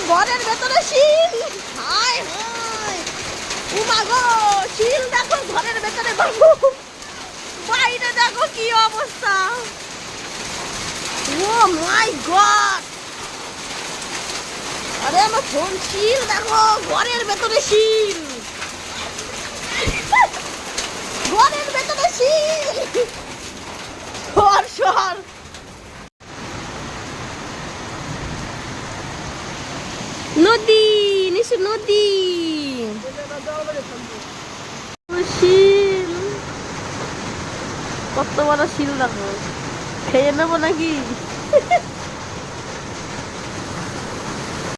ঘরের ভেতরে শিল। হায় হায়, উমা গো, শিল দেখো ঘরের ভেতরে বাবু, বাইরে দেখো কি অবস্থা। ও মাই গড, আরে আমার ফোন, শিল দেখো ঘরের ভেতরে শিল, ঘরের ভেতরে শিল। সর সর, নদী, নিশু নদী, শিল, কত বড় শিল দেখো, খেয়ে নেবো নাকি?